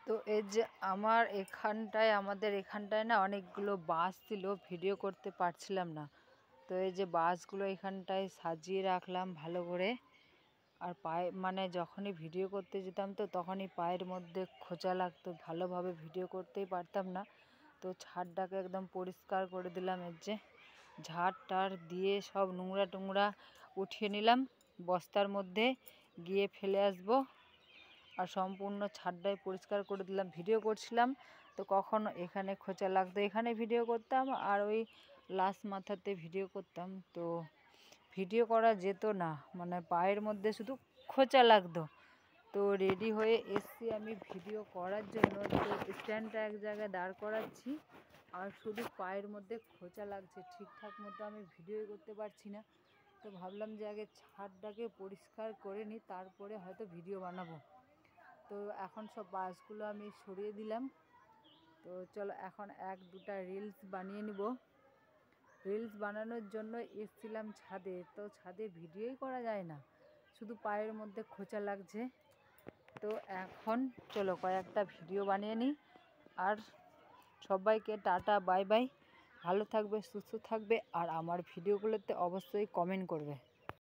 তো এই যে আমাদের এখানটায় না অনেকগুলো বাস ছিল, ভিডিও করতে পারছিলাম না। তো এই যে বাসগুলো এখানটায় সাজিয়ে রাখলাম ভালো করে। আর পায়ে মানে যখনই ভিডিও করতে যেতাম তো তখনই পায়ের মধ্যে খোঁচা লাগতো, ভালোভাবে ভিডিও করতেই পারতাম না। তো ছাদটাকে একদম পরিষ্কার করে দিলাম। এর যে ঝাড় টাড় দিয়ে সব নোংরা টোংরা উঠিয়ে নিলাম, বস্তার মধ্যে গিয়ে ফেলে আসবো। আর সম্পূর্ণ ছাদটাই পরিষ্কার করে দিলাম। ভিডিও করছিলাম তো কখনো এখানে খোঁচা লাগতো, এখানে ভিডিও করতাম, আর ওই লাস্ট মাথাতে ভিডিও করতাম। তো ভিডিও করা যেত না, মানে পায়ের মধ্যে শুধু খোঁচা লাগতো। তো রেডি হয়ে এসছি আমি ভিডিও করার জন্য। তো স্ট্যান্ডটা এক জায়গায় দাঁড় করাচ্ছি, আর শুধু পায়ের মধ্যে খোঁচা লাগছে, ঠিকঠাক মতো আমি ভিডিও করতে পারছি না। তো ভাবলাম যে আগে ছাদটাকে পরিষ্কার করে নিই, তারপরে হয়তো ভিডিও বানাবো। তো এখন সব বাসগুলো আমি সরিয়ে দিলাম। তো চলো এখন এক দুটা রিলস বানিয়ে নিব। রিলস বানানোর জন্য এসেছিলাম ছাদে, তো ছাদে ভিডিওই করা যায় না, শুধু পায়ের মধ্যে খোঁচা লাগছে। তো এখন চলো কয়েকটা ভিডিও বানিয়ে নিই। আর সবাইকে টাটা বাই বাই, ভালো থাকবে, সুস্থ থাকবে, আর আমার ভিডিওগুলোতে অবশ্যই কমেন্ট করবে।